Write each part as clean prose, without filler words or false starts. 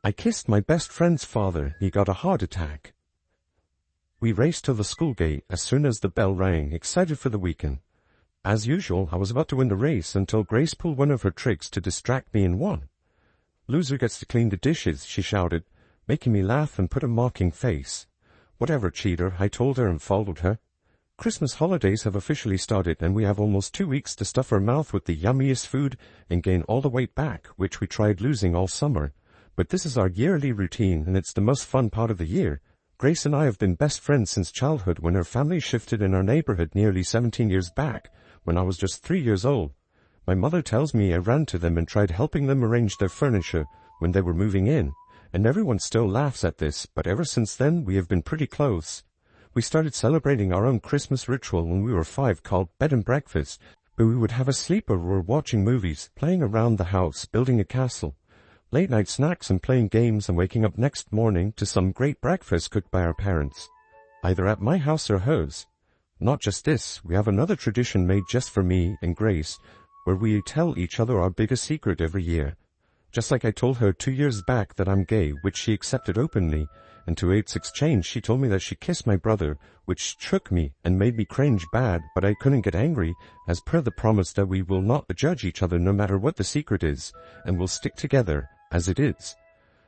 I kissed my best friend's father. He got a heart attack. We raced to the school gate as soon as the bell rang, excited for the weekend. As usual, I was about to win the race until Grace pulled one of her tricks to distract me and won. "Loser gets to clean the dishes," she shouted, making me laugh and put a mocking face. "Whatever, cheater," I told her and followed her. Christmas holidays have officially started, and we have almost 2 weeks to stuff our mouth with the yummiest food and gain all the weight back, which we tried losing all summer. But this is our yearly routine, and it's the most fun part of the year. Grace and I have been best friends since childhood, when her family shifted in our neighborhood nearly 17 years back, when I was just 3 years old. My mother tells me I ran to them and tried helping them arrange their furniture when they were moving in, and everyone still laughs at this, but ever since then we have been pretty close. We started celebrating our own Christmas ritual when we were 5 called bed and breakfast, where we would have a sleepover or watching movies, playing around the house, building a castle, late night snacks and playing games, and waking up next morning to some great breakfast cooked by our parents, either at my house or hers. Not just this, we have another tradition made just for me and Grace, where we tell each other our biggest secret every year. Just like I told her 2 years back that I'm gay, which she accepted openly, and to its exchange she told me that she kissed my brother, which shook me and made me cringe bad, but I couldn't get angry, as per the promise that we will not judge each other no matter what the secret is, and will stick together as it is.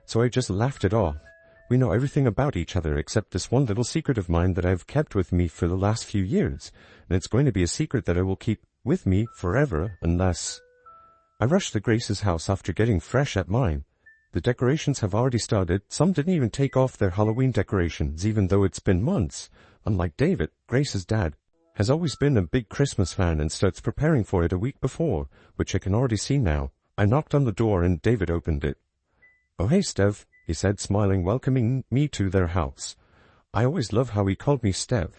So I just laughed it off. We know everything about each other except this one little secret of mine that I've kept with me for the last few years, and it's going to be a secret that I will keep with me forever unless... I rushed to Grace's house after getting fresh at mine. The decorations have already started. Some didn't even take off their Halloween decorations, even though it's been months. Unlike David, Grace's dad has always been a big Christmas fan and starts preparing for it a week before, which I can already see now. I knocked on the door and David opened it. "Oh, hey, Stev," he said, smiling, welcoming me to their house. I always loved how he called me Stev.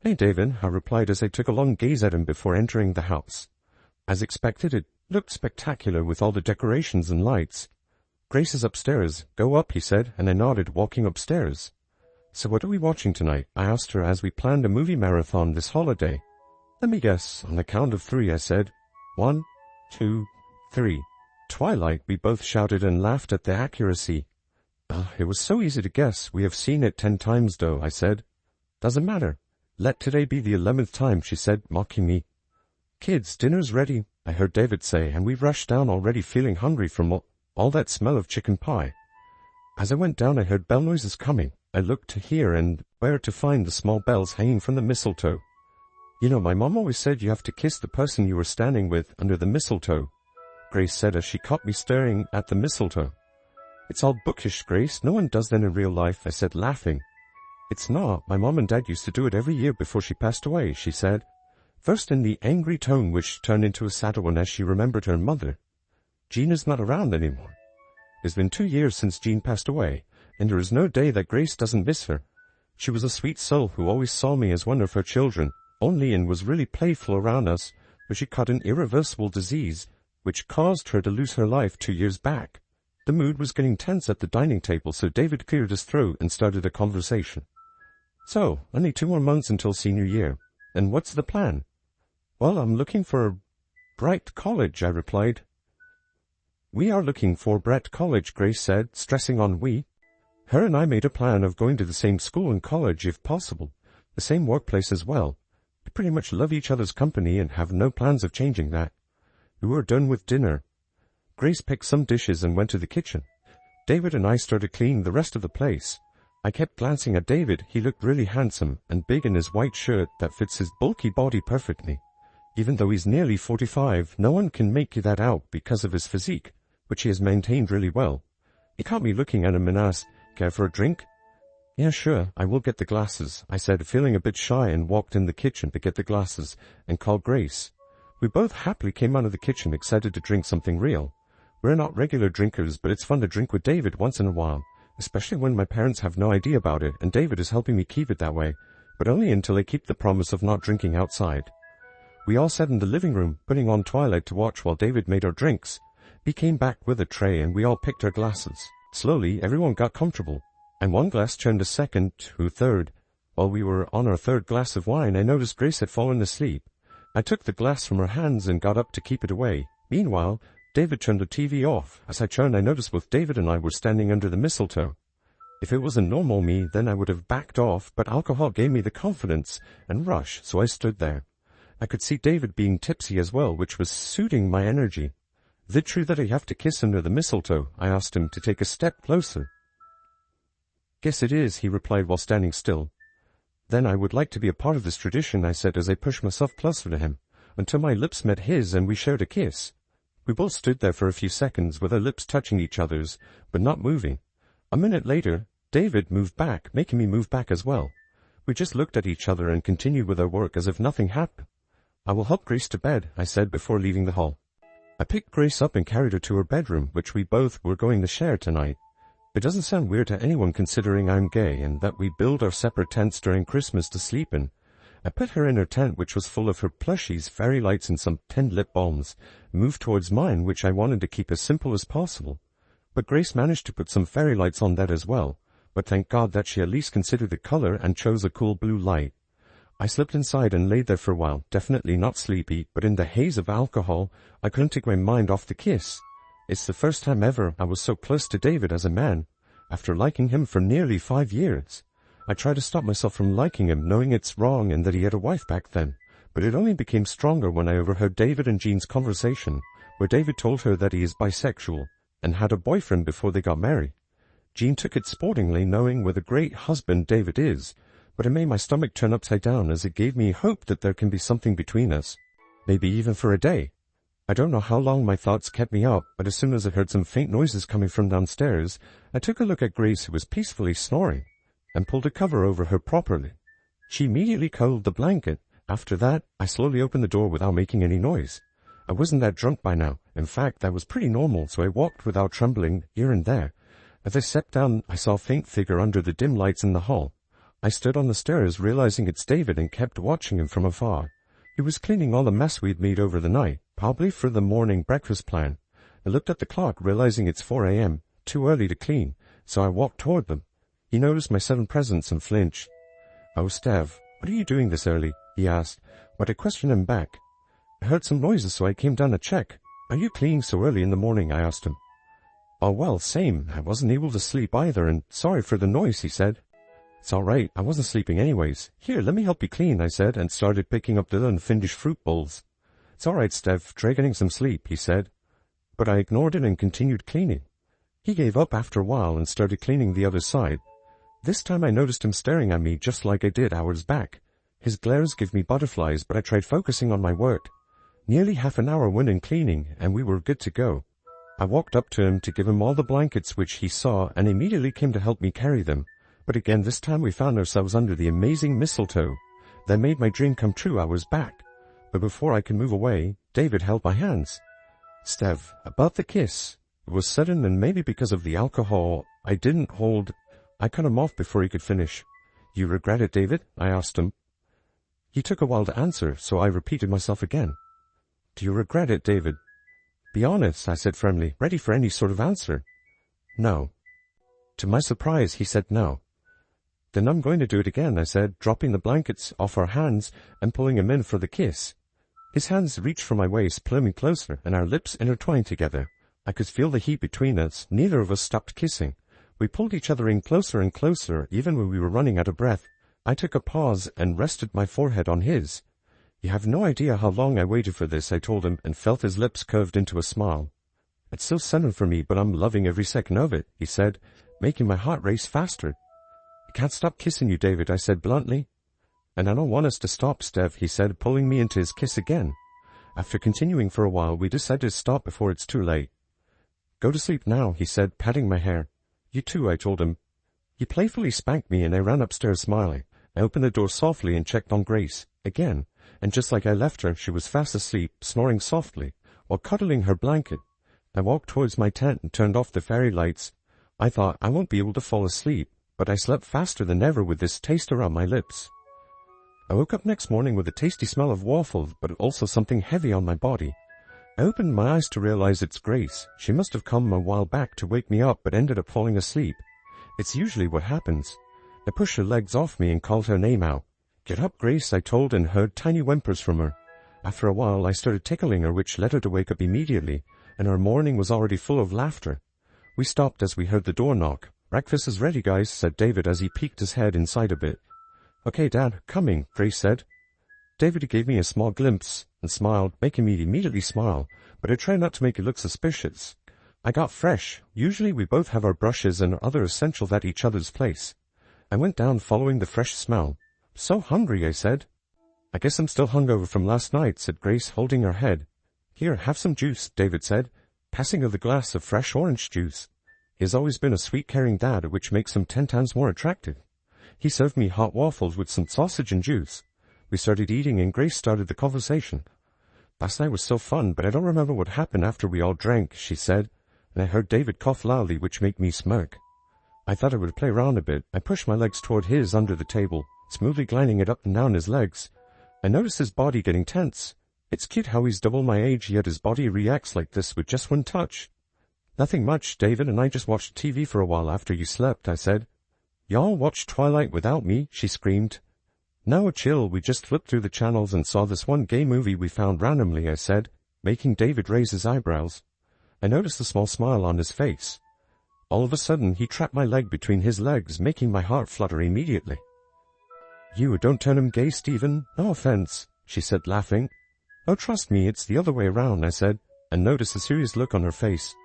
"Hey, David," I replied as I took a long gaze at him before entering the house. As expected, it looked spectacular with all the decorations and lights. "Grace is upstairs. Go up," he said, and I nodded, walking upstairs. "So what are we watching tonight?" I asked her as we planned a movie marathon this holiday. "Let me guess. On the count of 3, I said. 1, 2, 3. Twilight," we both shouted and laughed at the accuracy. It was so easy to guess. We have seen it 10 times, though," I said. "Doesn't matter. Let today be the 11th time," she said, mocking me. "Kids, dinner's ready," I heard David say, and we rushed down already feeling hungry from all that smell of chicken pie. As I went down, I heard bell noises coming. I looked to hear and where to find the small bells hanging from the mistletoe. "You know, my mom always said you have to kiss the person you were standing with under the mistletoe," Grace said as she caught me staring at the mistletoe. "It's all bookish, Grace. No one does that in real life," I said, laughing. "It's not. My mom and dad used to do it every year before she passed away," she said, first in the angry tone which turned into a sadder one as she remembered her mother. "Jean is not around anymore. It's been 2 years since Jean passed away, and there is no day that Grace doesn't miss her. She was a sweet soul who always saw me as one of her children, only and was really playful around us, but she caught an irreversible disease, which caused her to lose her life 2 years back." The mood was getting tense at the dining table, so David cleared his throat and started a conversation. "So, only 2 more months until senior year. And what's the plan?" "Well, I'm looking for a bright college," I replied. "We are looking for Brett College," Grace said, stressing on we. Her and I made a plan of going to the same school and college if possible, the same workplace as well. We pretty much love each other's company and have no plans of changing that. We were done with dinner. Grace picked some dishes and went to the kitchen. David and I started cleaning the rest of the place. I kept glancing at David. He looked really handsome and big in his white shirt that fits his bulky body perfectly. Even though he's nearly 45, no one can make that out because of his physique, which he has maintained really well. He caught me looking at him and asked, "Care for a drink?" "Yeah, sure, I will get the glasses," I said, feeling a bit shy, and walked in the kitchen to get the glasses and called Grace. We both happily came out of the kitchen, excited to drink something real. We're not regular drinkers, but it's fun to drink with David once in a while, especially when my parents have no idea about it, and David is helping me keep it that way, but only until I keep the promise of not drinking outside. We all sat in the living room, putting on Twilight to watch while David made our drinks. He came back with a tray and we all picked our glasses. Slowly, everyone got comfortable, and one glass turned to second to third. While we were on our 3rd glass of wine, I noticed Grace had fallen asleep. I took the glass from her hands and got up to keep it away. Meanwhile, David turned the TV off. As I turned, I noticed both David and I were standing under the mistletoe. If it was a normal me, then I would have backed off, but alcohol gave me the confidence and rush, so I stood there. I could see David being tipsy as well, which was suiting my energy. "Is it true that I have to kiss under the mistletoe?" I asked him to take a step closer. "Guess it is," he replied while standing still. "Then I would like to be a part of this tradition," I said as I pushed myself closer to him, until my lips met his and we shared a kiss. We both stood there for a few seconds with our lips touching each other's, but not moving. A minute later, David moved back, making me move back as well. We just looked at each other and continued with our work as if nothing happened. "I will help Grace to bed," I said before leaving the hall. I picked Grace up and carried her to her bedroom, which we both were going to share tonight. It doesn't sound weird to anyone considering I'm gay and that we build our separate tents during Christmas to sleep in. I put her in her tent, which was full of her plushies, fairy lights and some tinned lip balms, moved towards mine, which I wanted to keep as simple as possible. But Grace managed to put some fairy lights on that as well, but thank God that she at least considered the color and chose a cool blue light. I slipped inside and laid there for a while, definitely not sleepy, but in the haze of alcohol, I couldn't take my mind off the kiss. It's the first time ever I was so close to David as a man, after liking him for nearly 5 years. I tried to stop myself from liking him, knowing it's wrong and that he had a wife back then, but it only became stronger when I overheard David and Jean's conversation, where David told her that he is bisexual and had a boyfriend before they got married. Jean took it sportingly, knowing what a great husband David is, but it made my stomach turn upside down as it gave me hope that there can be something between us, maybe even for a day. I don't know how long my thoughts kept me up, but as soon as I heard some faint noises coming from downstairs, I took a look at Grace, who was peacefully snoring, and pulled a cover over her properly. She immediately cuddled the blanket. After that, I slowly opened the door without making any noise. I wasn't that drunk by now. In fact, that was pretty normal, so I walked without trembling here and there. As I stepped down, I saw a faint figure under the dim lights in the hall. I stood on the stairs, realizing it's David, and kept watching him from afar. He was cleaning all the mess we'd made over the night, probably for the morning breakfast plan. I looked at the clock, realizing it's 4 a.m., too early to clean, so I walked toward them. He noticed my sudden presence and flinched. "Oh, Stev, what are you doing this early?" he asked, but I questioned him back. "I heard some noises, so I came down to check. Are you cleaning so early in the morning?" I asked him. "Oh, well, same. I wasn't able to sleep either, and sorry for the noise," he said. "It's all right. I wasn't sleeping anyways. Here, let me help you clean," I said, and started picking up the unfinished fruit bowls. "It's all right, Stev. Try getting some sleep," he said. But I ignored it and continued cleaning. He gave up after a while and started cleaning the other side. This time I noticed him staring at me just like I did hours back. His glares gave me butterflies, but I tried focusing on my work. Nearly half an hour went in cleaning, and we were good to go. I walked up to him to give him all the blankets which he saw, and immediately came to help me carry them. But again, this time we found ourselves under the amazing mistletoe that made my dream come true hours back. But before I could move away, David held my hands. "Stev, about the kiss." It was sudden, and maybe because of the alcohol, I didn't hold. I cut him off before he could finish. "You regret it, David?" I asked him. He took a while to answer, so I repeated myself again. "Do you regret it, David?" "Be honest," I said firmly, ready for any sort of answer. "No." To my surprise, he said no. "Then I'm going to do it again," I said, dropping the blankets off our hands and pulling him in for the kiss. His hands reached for my waist, pulling me closer, and our lips intertwined together. I could feel the heat between us. Neither of us stopped kissing. We pulled each other in closer and closer, even when we were running out of breath. I took a pause and rested my forehead on his. "You have no idea how long I waited for this," I told him, and felt his lips curved into a smile. "It's so sudden for me, but I'm loving every second of it," he said, making my heart race faster. "I can't stop kissing you, David," I said bluntly. "And I don't want us to stop, Stev," he said, pulling me into his kiss again. After continuing for a while, we decided to stop before it's too late. "Go to sleep now," he said, patting my hair. "You too," I told him. He playfully spanked me, and I ran upstairs smiling. I opened the door softly and checked on Grace again, and just like I left her, she was fast asleep, snoring softly, while cuddling her blanket. I walked towards my tent and turned off the fairy lights. I thought I won't be able to fall asleep, but I slept faster than ever with this taste around my lips. I woke up next morning with a tasty smell of waffles, but also something heavy on my body. I opened my eyes to realize it's Grace. She must have come a while back to wake me up, but ended up falling asleep. It's usually what happens. I pushed her legs off me and called her name out. "Get up, Grace," I told, and heard tiny whimpers from her. After a while, I started tickling her, which led her to wake up immediately. and our morning was already full of laughter. We stopped as we heard the door knock. "Breakfast is ready, guys," said David as he peeked his head inside a bit. "Okay, Dad, coming," Grace said. David gave me a small glimpse and smiled, making me immediately smile, but I tried not to make it look suspicious. I got fresh. Usually we both have our brushes and other essentials at each other's place. I went down following the fresh smell. "So hungry," I said. "I guess I'm still hungover from last night," said Grace, holding her head. "Here, have some juice," David said, passing her the glass of fresh orange juice. He has always been a sweet, caring dad, which makes him 10 times more attractive. He served me hot waffles with some sausage and juice. We started eating and Grace started the conversation. "Last night was so fun, but I don't remember what happened after we all drank," she said, and I heard David cough loudly, which made me smirk. I thought I would play around a bit. I pushed my legs toward his under the table, smoothly gliding it up and down his legs. I noticed his body getting tense. It's cute how he's double my age, yet his body reacts like this with just one touch. "Nothing much. David and I just watched TV for a while after you slept," I said. "Y'all watched Twilight without me?" she screamed. "No, chill. We just flipped through the channels and saw this one gay movie we found randomly," I said, making David raise his eyebrows. I noticed a small smile on his face. All of a sudden, he trapped my leg between his legs, making my heart flutter immediately. "You don't turn him gay, Stephen. No offense," she said, laughing. "Oh, trust me, it's the other way around," I said, and noticed a serious look on her face.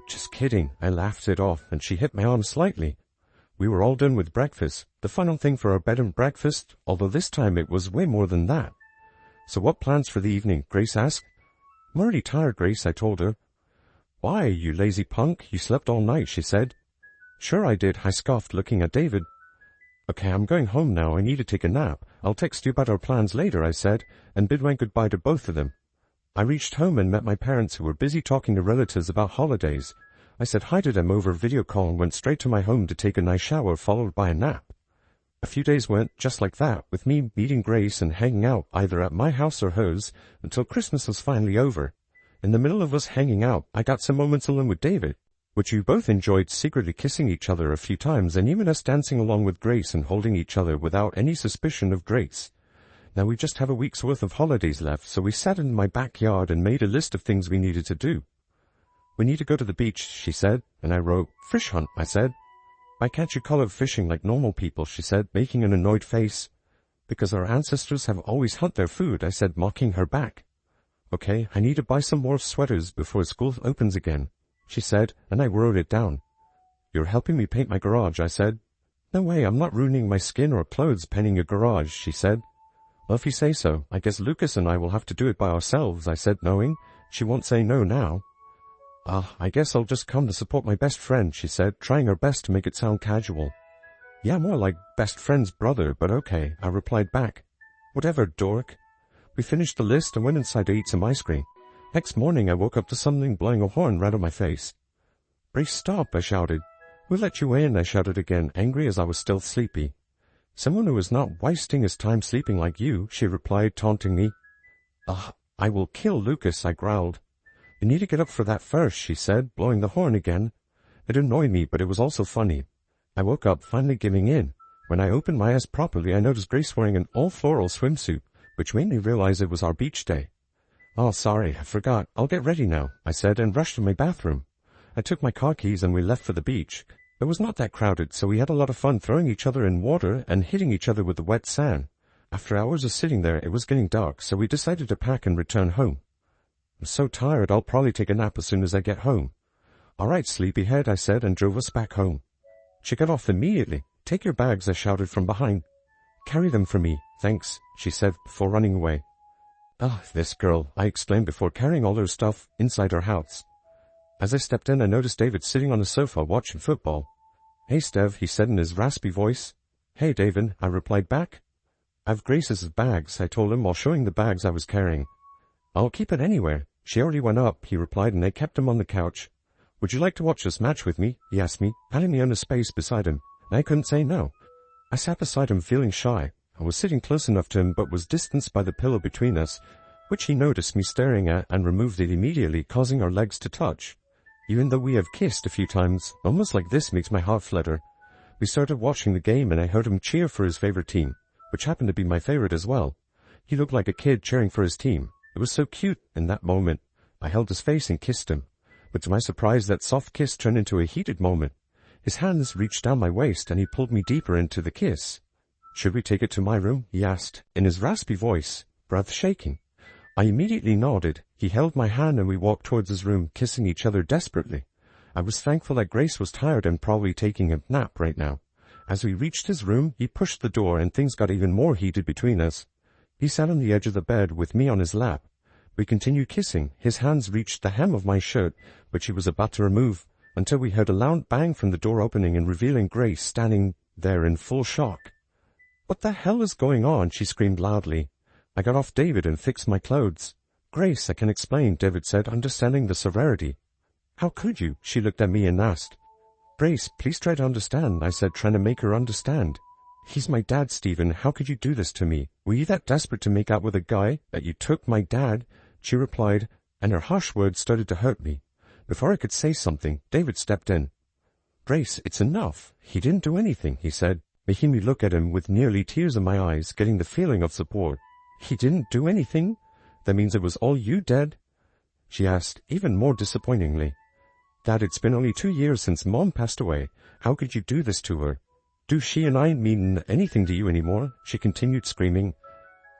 "Just kidding," I laughed it off, and she hit my arm slightly. We were all done with breakfast, the final thing for our bed and breakfast, although this time it was way more than that. "So what plans for the evening?" Grace asked. "I'm already tired, Grace," I told her. "Why, you lazy punk? You slept all night," she said. "Sure I did," I scoffed, looking at David. "Okay, I'm going home now. I need to take a nap. I'll text you about our plans later," I said, and bid my goodbye to both of them. I reached home and met my parents, who were busy talking to relatives about holidays. I said hi to them over video call and went straight to my home to take a nice shower, followed by a nap. A few days went just like that, with me meeting Grace and hanging out either at my house or hers, until Christmas was finally over. In the middle of us hanging out, I got some moments alone with David, which we both enjoyed, secretly kissing each other a few times, and even us dancing along with Grace and holding each other without any suspicion of Grace. Now we just have a week's worth of holidays left, so we sat in my backyard and made a list of things we needed to do. "We need to go to the beach," she said, and I wrote, "Fish hunt," I said. "Why can't you call it fishing like normal people?" she said, making an annoyed face. "Because our ancestors have always hunt their food," I said, mocking her back. "Okay, I need to buy some more sweaters before school opens again," she said, and I wrote it down. "You're helping me paint my garage," I said. "No way, I'm not ruining my skin or clothes painting a garage," she said. "Well, if you say so, I guess Lucas and I will have to do it by ourselves," I said, knowing she won't say no now. I guess I'll just come to support my best friend," she said, trying her best to make it sound casual. "Yeah, more like best friend's brother, but okay," I replied back. "Whatever, dork." We finished the list and went inside to eat some ice cream. Next morning I woke up to something blowing a horn right on my face. "Brace, stop," I shouted. "Who let you in?" I shouted again, angry as I was still sleepy. "Someone who is not wasting his time sleeping like you," she replied, taunting me. I will kill Lucas," I growled. "You need to get up for that first," she said, blowing the horn again. It annoyed me, but it was also funny. I woke up, finally giving in. When I opened my eyes properly, I noticed Grace wearing an all-floral swimsuit, which made me realize it was our beach day. "Oh, sorry, I forgot. I'll get ready now," I said, and rushed to my bathroom. I took my car keys and we left for the beach. It was not that crowded, so we had a lot of fun throwing each other in water and hitting each other with the wet sand. After hours of sitting there, it was getting dark, so we decided to pack and return home. "I'm so tired, I'll probably take a nap as soon as I get home." "All right, sleepyhead," I said, and drove us back home. She got off immediately. "Take your bags," I shouted from behind. "Carry them for me, thanks," she said before running away. This girl," I exclaimed before carrying all her stuff inside her house. As I stepped in, I noticed David sitting on the sofa watching football. "Hey, Stev," he said in his raspy voice. "Hey, David," I replied back. "I've Grace's bags," I told him while showing the bags I was carrying. "I'll keep it anywhere. She already went up," he replied, and I kept him on the couch. "Would you like to watch this match with me?" he asked me, patting me on the space beside him, and I couldn't say no. I sat beside him feeling shy. I was sitting close enough to him but was distanced by the pillow between us, which he noticed me staring at and removed it immediately, causing our legs to touch. Even though we have kissed a few times, almost like this makes my heart flutter. We started watching the game and I heard him cheer for his favorite team, which happened to be my favorite as well. He looked like a kid cheering for his team. It was so cute in that moment. I held his face and kissed him. But to my surprise, that soft kiss turned into a heated moment. His hands reached down my waist and he pulled me deeper into the kiss. "Should we take it to my room?" he asked, in his raspy voice, breath shaking. I immediately nodded. He held my hand and we walked towards his room, kissing each other desperately. I was thankful that Grace was tired and probably taking a nap right now. As we reached his room, he pushed the door and things got even more heated between us. He sat on the edge of the bed with me on his lap. We continued kissing. His hands reached the hem of my shirt, which he was about to remove, until we heard a loud bang from the door opening and revealing Grace standing there in full shock. "What the hell is going on?" she screamed loudly. I got off David and fixed my clothes. "Grace, I can explain," David said, understanding the severity. "How could you?" She looked at me and asked. "Grace, please try to understand," I said, trying to make her understand. "He's my dad, Stephen. How could you do this to me? Were you that desperate to make out with a guy that you took my dad?" She replied, and her harsh words started to hurt me. Before I could say something, David stepped in. "Grace, it's enough. He didn't do anything," he said, making me look at him with nearly tears in my eyes, getting the feeling of support. "He didn't do anything? That means it was all you, Dad?" she asked, even more disappointingly. "Dad, it's been only 2 years since Mom passed away. How could you do this to her? Do she and I mean anything to you anymore?" she continued screaming.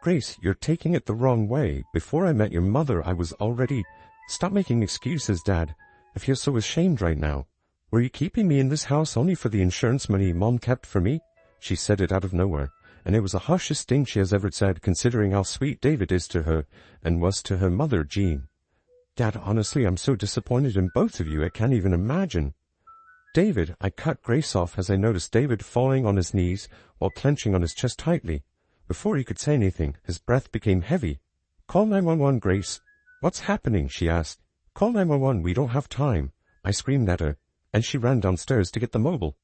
"Grace, you're taking it the wrong way. Before I met your mother, I was already—" "Stop making excuses, Dad. I feel so ashamed right now. Were you keeping me in this house only for the insurance money Mom kept for me?" She said it out of nowhere, and it was the harshest thing she has ever said, considering how sweet David is to her and was to her mother, Jean. "Dad, honestly, I'm so disappointed in both of you, I can't even imagine." "David," I cut Grace off as I noticed David falling on his knees while clenching on his chest tightly. Before he could say anything, his breath became heavy. "Call 911, Grace." "What's happening?" she asked. "Call 911, we don't have time," I screamed at her, and she ran downstairs to get the mobile.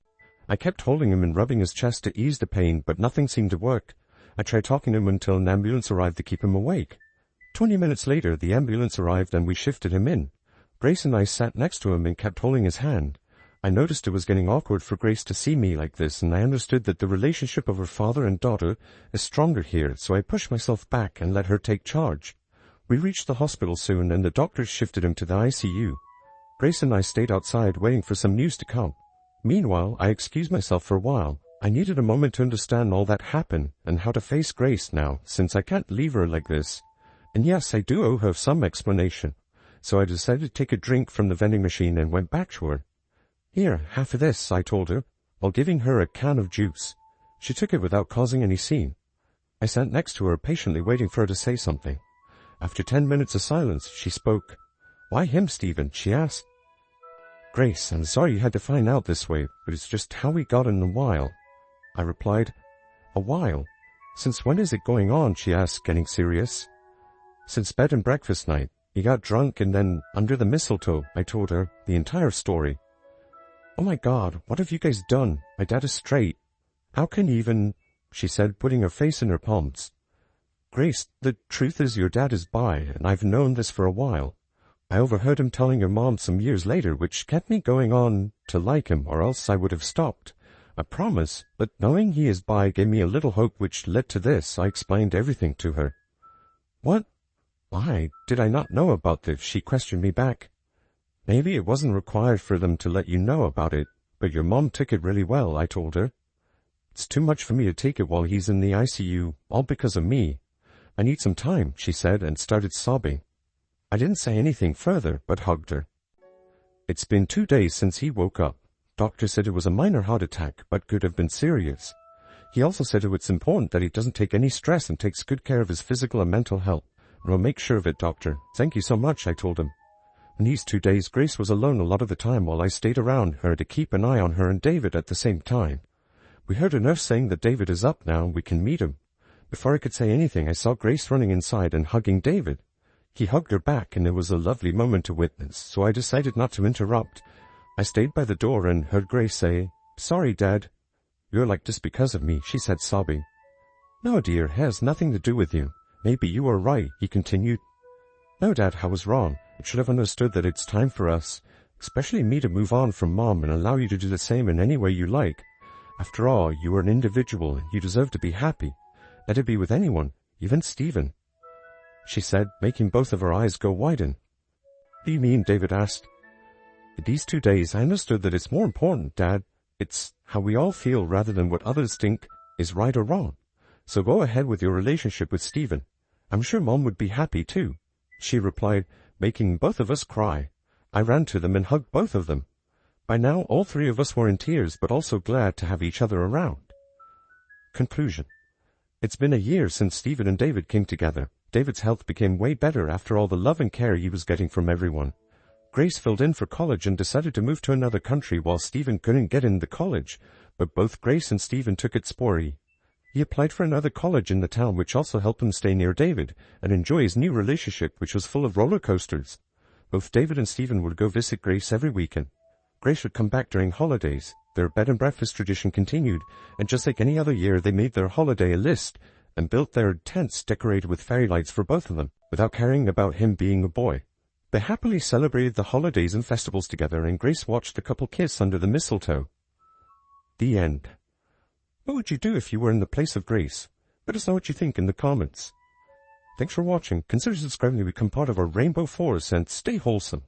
I kept holding him and rubbing his chest to ease the pain, but nothing seemed to work. I tried talking to him until an ambulance arrived to keep him awake. 20 minutes later, the ambulance arrived and we shifted him in. Grace and I sat next to him and kept holding his hand. I noticed it was getting awkward for Grace to see me like this, and I understood that the relationship of her father and daughter is stronger here, so I pushed myself back and let her take charge. We reached the hospital soon, and the doctors shifted him to the ICU. Grace and I stayed outside waiting for some news to come. Meanwhile, I excused myself for a while. I needed a moment to understand all that happened and how to face Grace now, since I can't leave her like this. And yes, I do owe her some explanation. So I decided to take a drink from the vending machine and went back to her. "Here, half of this," I told her, while giving her a can of juice. She took it without causing any scene. I sat next to her, patiently waiting for her to say something. After 10 minutes of silence, she spoke. "Why him, Stephen?" she asked. "Grace, I'm sorry you had to find out this way, but it's just how we got in a while," I replied. "A while? Since when is it going on?" she asked, getting serious. "Since bed and breakfast night. He got drunk and then, under the mistletoe," I told her the entire story. "Oh my God, what have you guys done? My dad is straight. How can he even—" she said, putting her face in her palms. "Grace, the truth is your dad is bi, and I've known this for a while. I overheard him telling your mom some years later, which kept me going on to like him, or else I would have stopped. I promise, but knowing he is bi gave me a little hope, which led to this." I explained everything to her. "What? Why did I not know about this?" she questioned me back. "Maybe it wasn't required for them to let you know about it, but your mom took it really well," I told her. "It's too much for me to take it while he's in the ICU, all because of me. I need some time," she said, and started sobbing. I didn't say anything further, but hugged her. "It's been 2 days since he woke up. Doctor said it was a minor heart attack, but could have been serious. He also said it's important that he doesn't take any stress and takes good care of his physical and mental health. We'll make sure of it, Doctor. Thank you so much," I told him. In these 2 days, Grace was alone a lot of the time while I stayed around her to keep an eye on her and David at the same time. We heard a nurse saying that David is up now and we can meet him. Before I could say anything, I saw Grace running inside and hugging David. He hugged her back, and it was a lovely moment to witness, so I decided not to interrupt. I stayed by the door and heard Grace say, "Sorry, Dad." "You're like this because of me," she said, sobbing. "No, dear, it has nothing to do with you. Maybe you were right," he continued. "No, Dad, I was wrong. I should have understood that it's time for us, especially me, to move on from Mom and allow you to do the same in any way you like. After all, you are an individual and you deserve to be happy. Let it be with anyone, even Stephen," she said, making both of her eyes go widen. "What do you mean?" David asked. These 2 days I understood that it's more important, Dad. It's how we all feel rather than what others think is right or wrong. So go ahead with your relationship with Stephen. I'm sure Mom would be happy too, she replied, making both of us cry. I ran to them and hugged both of them. By now all three of us were in tears but also glad to have each other around. Conclusion. It's been a year since Stephen and David came together. David's health became way better after all the love and care he was getting from everyone. Grace filled in for college and decided to move to another country while Stephen couldn't get in the college, but both Grace and Stephen took it sporty. He applied for another college in the town, which also helped him stay near David and enjoy his new relationship, which was full of roller coasters. Both David and Stephen would go visit Grace every weekend. Grace would come back during holidays. Their bed and breakfast tradition continued, and just like any other year, they made their holiday a list and built their tents decorated with fairy lights for both of them, without caring about him being a boy. They happily celebrated the holidays and festivals together, and Grace watched the couple kiss under the mistletoe. The end. What would you do if you were in the place of Grace? Let us know what you think in the comments. Thanks for watching. Consider subscribing to become part of our Rainbow Force and stay wholesome.